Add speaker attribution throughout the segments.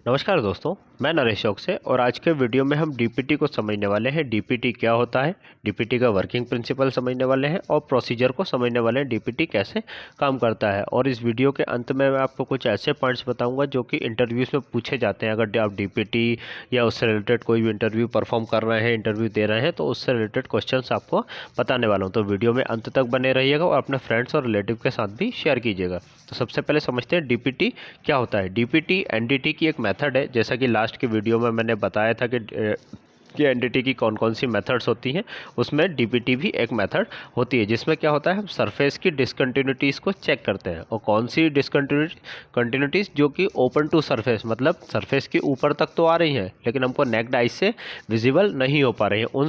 Speaker 1: नमस्कार दोस्तों, मैं नरेश चौक से। और आज के वीडियो में हम डीपीटी को समझने वाले हैं। डीपीटी क्या होता है, डीपीटी का वर्किंग प्रिंसिपल समझने वाले हैं और प्रोसीजर को समझने वाले हैं, डीपीटी कैसे काम करता है। और इस वीडियो के अंत में मैं आपको कुछ ऐसे पॉइंट्स बताऊंगा जो कि इंटरव्यूज़ में पूछे जाते हैं। अगर आप डीपीटी या उससे रिलेटेड कोई भी इंटरव्यू परफॉर्म कर रहे हैं, इंटरव्यू दे रहे हैं, तो उससे रिलेटेड क्वेश्चन आपको बताने वाला हूँ। तो वीडियो में अंत तक बने रहिएगा और अपने फ्रेंड्स और रिलेटिव के साथ भी शेयर कीजिएगा। तो सबसे पहले समझते हैं डीपीटी क्या होता है। डीपीटी एनडीटी की एक मेथड है। जैसा कि लास्ट के वीडियो में मैंने बताया था कि एनडीटी की कौन कौन सी मेथड्स होती हैं, उसमें डीपीटी भी एक मेथड होती है, जिसमें क्या होता है, हम सरफेस की डिसकंटिन्यूटीज़ को चेक करते हैं। और कौन सी कंटिन्यूटीज़, जो कि ओपन टू सरफेस, मतलब सरफेस के ऊपर तक तो आ रही हैं लेकिन हमको नेक्ड आइज से विजिबल नहीं हो पा रही हैं, उन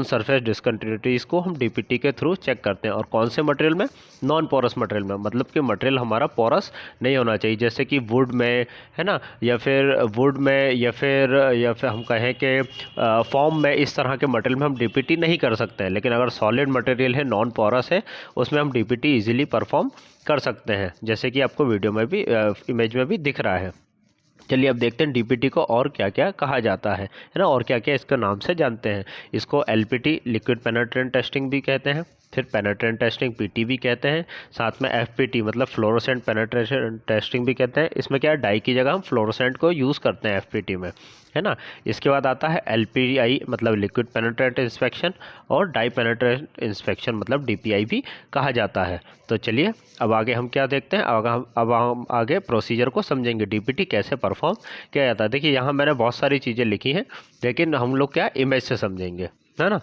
Speaker 1: सरफेस डिसकंटिन्यूटीज़ को हम डीपीटी के थ्रू चेक करते हैं। और कौन से मटेरियल में, नॉन पोरस मटेरियल में, मतलब कि मटेरियल हमारा पोरस नहीं होना चाहिए, जैसे कि वुड में, है ना, या फिर वुड में, या फिर हम कहें कि फॉर्म में। इस तरह के मटेरियल में हम डीपीटी नहीं कर सकते हैं। लेकिन अगर सॉलिड मटेरियल है, नॉन पोरस है, उसमें हम डीपीटी इजीली परफॉर्म कर सकते हैं, जैसे कि आपको वीडियो में भी, इमेज में भी दिख रहा है। चलिए अब देखते हैं डीपीटी को और क्या क्या कहा जाता है ना, और क्या क्या इसका नाम से जानते हैं। इसको एलपीटी, लिक्विड पेनिट्रेंट टेस्टिंग भी कहते हैं, फिर पेनिट्रेंट टेस्टिंग पीटी भी कहते हैं, साथ में एफपीटी मतलब फ्लोरोसेंट पेनिट्रेशन टेस्टिंग भी कहते हैं। इसमें क्या है, डाई की जगह हम फ्लोरोसेंट को यूज़ करते हैं एफपीटी में, है ना। इसके बाद आता है एलपीआई मतलब लिक्विड पेनिट्रेंट इंस्पेक्शन, और डाई पेनिट्रेंट इंस्पेक्शन मतलब डीपीआई भी कहा जाता है। तो चलिए अब आगे हम क्या देखते हैं, अब हम आगे प्रोसीजर को समझेंगे, डीपीटी कैसे परफॉर्म किया जाता है। देखिए यहाँ मैंने बहुत सारी चीज़ें लिखी हैं, लेकिन हम लोग क्या इमेज से समझेंगे, है ना।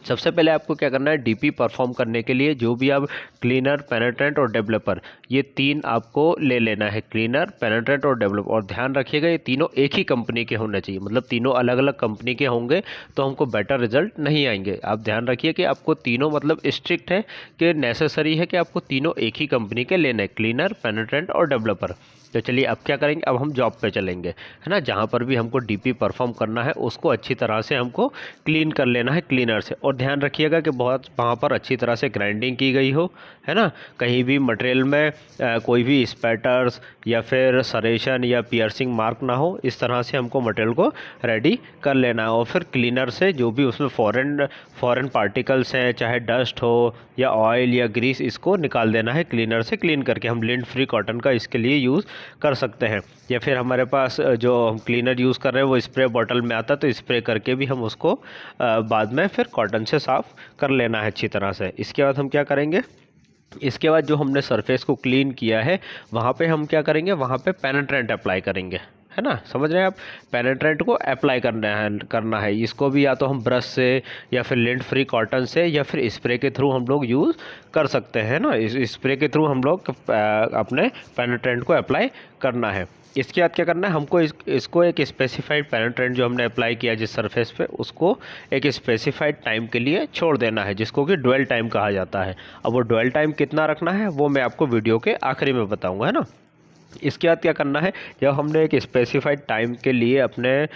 Speaker 1: सबसे पहले आपको क्या करना है, डीपी परफॉर्म करने के लिए जो भी आप क्लीनर, पेनिट्रेंट और डेवलपर, ये तीन आपको ले लेना है, क्लीनर, पेनिट्रेंट और डेवलपर। और ध्यान रखिएगा ये तीनों एक ही कंपनी के होने चाहिए, मतलब तीनों अलग अलग कंपनी के होंगे तो हमको बेटर रिजल्ट नहीं आएंगे। आप ध्यान रखिए कि आपको तीनों, मतलब स्ट्रिक्ट है कि नेसेसरी है कि आपको तीनों एक ही कंपनी के लेने, क्लीनर, पेनिट्रेंट और डेवलपर। तो चलिए अब क्या करेंगे, अब हम जॉब पे चलेंगे, है ना। जहाँ पर भी हमको डीपी परफॉर्म करना है उसको अच्छी तरह से हमको क्लीन कर लेना है क्लीनर से। और ध्यान रखिएगा कि बहुत वहाँ पर अच्छी तरह से ग्राइंडिंग की गई हो, है ना। कहीं भी मटेरियल में कोई भी स्पैटर्स या फिर सरेशन या पियर्सिंग मार्क ना हो, इस तरह से हमको मटेरियल को रेडी कर लेना है। और फिर क्लीनर से जो भी उसमें फॉरेन पार्टिकल्स हैं, चाहे डस्ट हो या ऑयल या ग्रीस, इसको निकाल देना है क्लीनर से। क्लीन करके हम लिंट फ्री कॉटन का इसके लिए यूज़ कर सकते हैं। या फिर हमारे पास जो हम क्लीनर यूज़ कर रहे हैं वो स्प्रे बॉटल में आता है, तो स्प्रे करके भी हम उसको बाद में फिर कॉटन से साफ़ कर लेना है अच्छी तरह से। इसके बाद हम क्या करेंगे, इसके बाद जो हमने सरफेस को क्लीन किया है वहाँ पे हम क्या करेंगे, वहाँ पे पेनिट्रेंट अप्लाई करेंगे, है ना। समझ रहे हैं आप, पेनिट्रेंट को अप्लाई करना है। इसको भी या तो हम ब्रश से या फिर लिंट फ्री कॉटन से या फिर स्प्रे के थ्रू हम लोग यूज़ कर सकते हैं ना। इस स्प्रे के थ्रू हम लोग अपने पेनिट्रेंट को अप्लाई करना है। इसके बाद क्या करना है, हमको इसको एक स्पेसिफाइड पेनिट्रेंट जो हमने अप्लाई किया जिस सरफेस पे, उसको एक स्पेसिफाइड टाइम के लिए छोड़ देना है, जिसको कि ड्वेल टाइम कहा जाता है। अब वो ड्वेल टाइम कितना रखना है वो मैं आपको वीडियो के आखिरी में बताऊंगा, है ना। इसके बाद क्या करना है, जब हमने एक स्पेसिफाइड टाइम के लिए अपने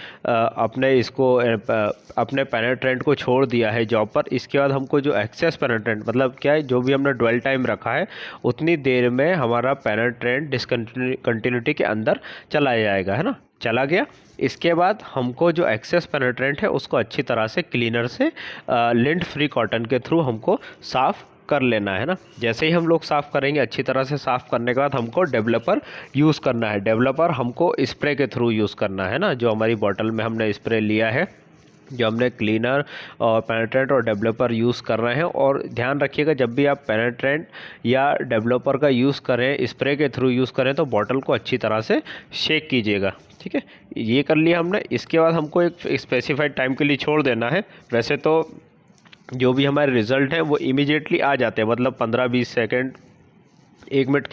Speaker 1: पेनिट्रेंट को छोड़ दिया है जॉब पर, इसके बाद हमको जो एक्सेस पेनिट्रेंट, मतलब क्या है, जो भी हमने ड्वेल टाइम रखा है उतनी देर में हमारा पेनिट्रेंट डिसकंटिन्यूटी के अंदर चला जाएगा, है ना, चला गया। इसके बाद हमको जो एक्सेस पेनिट्रेंट है उसको अच्छी तरह से क्लीनर से लिंट फ्री कॉटन के थ्रू हमको साफ़ कर लेना है ना। जैसे ही हम लोग साफ़ करेंगे, अच्छी तरह से साफ़ करने के बाद हमको डेवलपर यूज़ करना है। डेवलपर हमको स्प्रे के थ्रू यूज़ करना है ना, जो हमारी बॉटल में हमने स्प्रे लिया है, जो हमने क्लीनर और पेनिट्रेंट और डेवलपर यूज़ कर रहे हैं। और ध्यान रखिएगा जब भी आप पेनिट्रेंट या डेवलपर का यूज़ करें, स्प्रे के थ्रू यूज़ करें, तो बॉटल को अच्छी तरह से शेक कीजिएगा, ठीक है। ये कर लिया हमने। इसके बाद हमको एक स्पेसिफाइड टाइम के लिए छोड़ देना है। वैसे तो जो भी हमारे रिज़ल्ट हैं वो इमीडिएटली आ जाते हैं, मतलब 15-20 सेकंड, 1 मिनट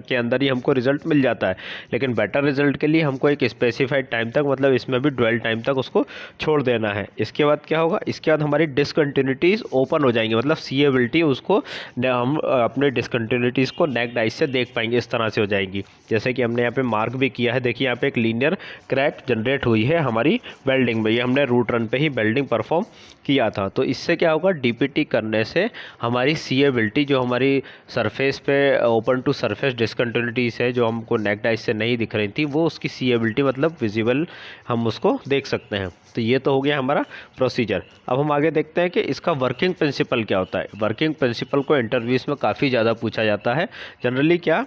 Speaker 1: के अंदर ही हमको रिजल्ट मिल जाता है। लेकिन बेटर रिजल्ट के लिए हमको एक स्पेसिफाइड टाइम तक, मतलब इसमें भी ड्वेल टाइम तक उसको छोड़ देना है। इसके बाद क्या होगा, इसके बाद हमारी डिसकंटिन्यूटीज़ ओपन हो जाएंगी, मतलब सीएबिलिटी, उसको हम अपने डिसकंटिन्यूटीज़ को नेक्ड आइज से देख पाएंगे, इस तरह से हो जाएंगी। जैसे कि हमने यहाँ पे मार्क भी किया है, देखिए यहाँ पे एक लीनियर क्रैक जनरेट हुई है हमारी वेल्डिंग में, ये हमने रूट रन पे ही वेल्डिंग परफॉर्म किया था। तो इससे क्या होगा, डीपीटी करने से हमारी सीएबिलिटी, जो हमारी सरफेस पे ओपन टू सरफेस डिसकंटिन्यूटीज है जो हमको नेक्ड आइज से नहीं दिख रही थी, वो उसकी सीएबिलिटी मतलब विजिबल हम उसको देख सकते हैं। तो ये तो हो गया हमारा प्रोसीजर। अब हम आगे देखते हैं कि इसका वर्किंग प्रिंसिपल क्या होता है। वर्किंग प्रिंसिपल को इंटरव्यूज़ में काफ़ी ज़्यादा पूछा जाता है। जनरली क्या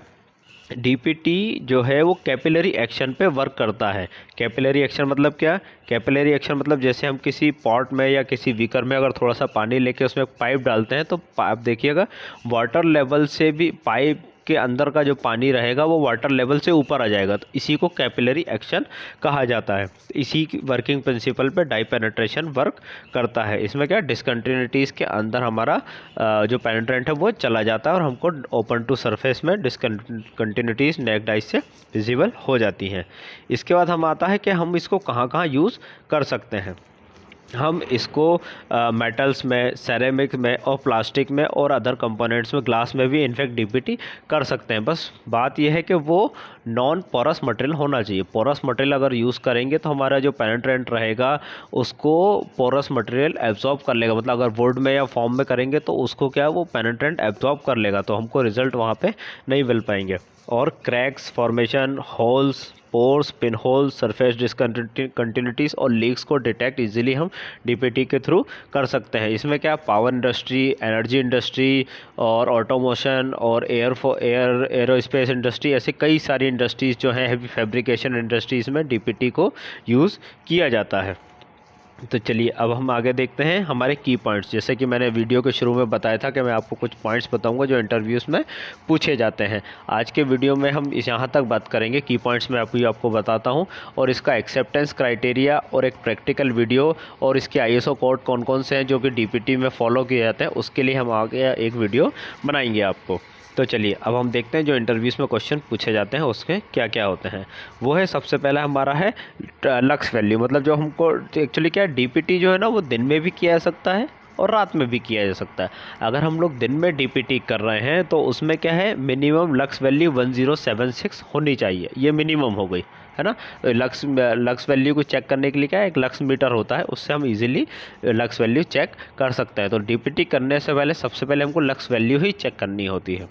Speaker 1: डीपीटी जो है वो कैपिलरी एक्शन पे वर्क करता है। कैपिलरी एक्शन मतलब क्या? कैपिलरी एक्शन मतलब जैसे हम किसी पॉट में या किसी बीकर में अगर थोड़ा सा पानी लेके उसमें पाइप डालते हैं तो आप देखिएगा वाटर लेवल से भी पाइप के अंदर का जो पानी रहेगा वो वाटर लेवल से ऊपर आ जाएगा। तो इसी को कैपिलरी एक्शन कहा जाता है। इसी की वर्किंग प्रिंसिपल पे डाई पेनिट्रेशन वर्क करता है। इसमें क्या डिसकंटिन्यूटीज़ के अंदर हमारा जो पेनिट्रेंट है वो चला जाता है और हमको ओपन टू सरफेस में डिसकंटिन्यूटीज़ नेक्ड आइज से विजिबल हो जाती हैं। इसके बाद हम आता है कि हम इसको कहाँ कहाँ यूज़ कर सकते हैं। हम इसको मेटल्स में, सेरेमिक में और प्लास्टिक में और अदर कंपोनेंट्स में, ग्लास में भी इनफैक्ट डीपीटी कर सकते हैं। बस बात यह है कि वो नॉन पोरस मटेरियल होना चाहिए। पोरस मटेरियल अगर यूज़ करेंगे तो हमारा जो पेनिट्रेंट रहेगा उसको पोरस मटेरियल एब्जॉर्ब कर लेगा। मतलब अगर वुड में या फॉर्म में करेंगे तो उसको क्या वो पेनिट्रेंट एब्जॉर्ब कर लेगा, तो हमको रिजल्ट वहाँ पे नहीं मिल पाएंगे। और cracks formation, holes, pores, pin hole, surface discontinuities और लीक्स को डिटेक्ट इजीली हम डीपीटी के थ्रू कर सकते हैं। इसमें क्या पावर इंडस्ट्री, एनर्जी इंडस्ट्री और ऑटोमोशन और एरोस्पेस इंडस्ट्री, ऐसे कई सारी इंडस्ट्रीज़ जो हैं, हैवी फैब्रिकेशन इंडस्ट्रीज़ में डीपीटी को यूज़ किया जाता है। तो चलिए अब हम आगे देखते हैं हमारे की पॉइंट्स। जैसे कि मैंने वीडियो के शुरू में बताया था कि मैं आपको कुछ पॉइंट्स बताऊंगा जो इंटरव्यूज़ में पूछे जाते हैं। आज के वीडियो में हम यहाँ तक बात करेंगे। की पॉइंट्स में आपको बताता हूँ और इसका एक्सेप्टेंस क्राइटेरिया और एक प्रैक्टिकल वीडियो और इसके आईएसओ कोड कौन कौन से हैं जो कि डीपीटी में फॉलो किए जाते हैं, उसके लिए हम आगे एक वीडियो बनाएंगे आपको। तो चलिए अब हम देखते हैं जो इंटरव्यूज़ में क्वेश्चन पूछे जाते हैं उसके क्या क्या होते हैं। वो है सबसे पहला हमारा है लक्स वैल्यू। मतलब जो हमको एक्चुअली क्या है, डीपीटी जो है ना वो दिन में भी किया जा सकता है और रात में भी किया जा सकता है। अगर हम लोग दिन में डीपीटी कर रहे हैं तो उसमें क्या है, मिनिमम लक्स वैल्यू 1076 होनी चाहिए। ये मिनिमम हो गई है ना। लक्स वैल्यू को चेक करने के लिए क्या है, एक लक्स मीटर होता है, उससे हम इजीली लक्स वैल्यू चेक कर सकते हैं। तो डीपीटी करने से पहले सबसे पहले हमको लक्स वैल्यू ही चेक करनी होती है।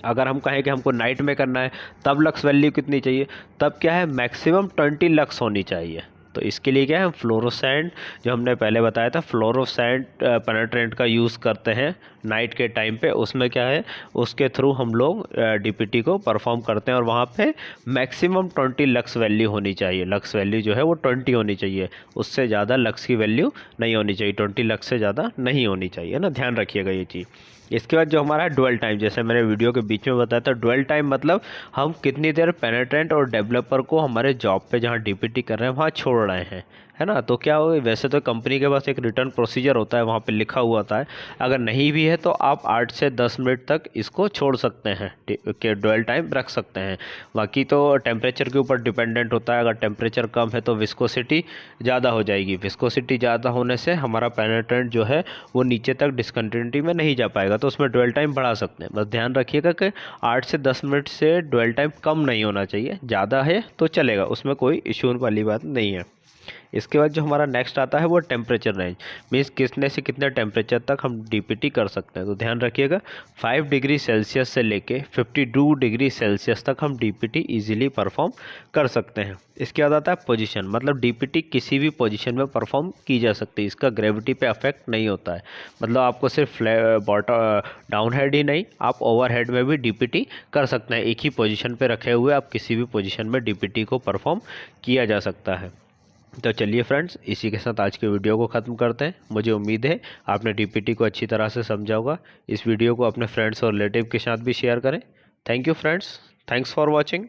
Speaker 1: अगर हम कहें कि हमको नाइट में करना है तब लक्स वैल्यू कितनी चाहिए, तब क्या है मैक्सिमम 20 लक्स होनी चाहिए। तो इसके लिए क्या है, हम फ्लोरोसेंट जो हमने पहले बताया था, फ्लोरोसेंट पेनिट्रेंट का यूज़ करते हैं नाइट के टाइम पे। उसमें क्या है, उसके थ्रू हम लोग डीपीटी को परफॉर्म करते हैं और वहाँ पे मैक्सिमम 20 लक्स वैल्यू होनी चाहिए। लक्स वैल्यू जो है वो 20 होनी चाहिए, उससे ज़्यादा लक्स की वैल्यू नहीं होनी चाहिए। 20 लक्स से ज़्यादा नहीं होनी चाहिए ना, ध्यान रखिएगा ये चीज़। इसके बाद जो हमारा है ड्वेल टाइम, जैसे मैंने वीडियो के बीच में बताया था, ड्वेल टाइम मतलब हम कितनी देर पेनिट्रेंट और डेवलपर को हमारे जॉब पे जहाँ डीपीटी कर रहे हैं वहाँ छोड़ रहे हैं, है ना। तो क्या हो, वैसे तो कंपनी के पास एक रिटर्न प्रोसीजर होता है, वहाँ पे लिखा हुआ होता है। अगर नहीं भी है तो आप 8 से 10 मिनट तक इसको छोड़ सकते हैं कि ड्वेल टाइम रख सकते हैं। बाकी तो टेम्परेचर के ऊपर डिपेंडेंट होता है। अगर टेम्परेचर कम है तो विस्कोसिटी ज़्यादा हो जाएगी। विस्कोसिटी ज़्यादा होने से हमारा पेनिट्रेंट जो है वो नीचे तक डिसकंटिन्यूटी में नहीं जा पाएगा, तो उसमें ड्वेल टाइम बढ़ा सकते हैं। बस ध्यान रखिएगा कि 8 से 10 मिनट से ड्वेल टाइम कम नहीं होना चाहिए। ज़्यादा है तो चलेगा, उसमें कोई इशू वाली बात नहीं है। इसके बाद जो हमारा नेक्स्ट आता है वो टेम्परेचर रेंज, मीन्स कितने से कितने टेम्परेचर तक हम डीपीटी कर सकते हैं। तो ध्यान रखिएगा 5 डिग्री सेल्सियस से लेके 52 डिग्री सेल्सियस तक हम डीपीटी इजीली परफॉर्म कर सकते हैं। इसके बाद आता है पोजीशन, मतलब डीपीटी किसी भी पोजीशन में परफॉर्म की जा सकती है। इसका ग्रेविटी पे अफेक्ट नहीं होता है। मतलब आपको सिर्फ डाउन हेड ही नहीं, आप ओवर हेड में भी डीपीटी कर सकते हैं। एक ही पोजीशन पे रखे हुए आप किसी भी पोजीशन में डीपीटी को परफॉर्म किया जा सकता है। तो चलिए फ्रेंड्स, इसी के साथ आज के वीडियो को ख़त्म करते हैं। मुझे उम्मीद है आपने डीपीटी को अच्छी तरह से समझा होगा। इस वीडियो को अपने फ्रेंड्स और रिलेटिव के साथ भी शेयर करें। Thank you friends, thanks for watching.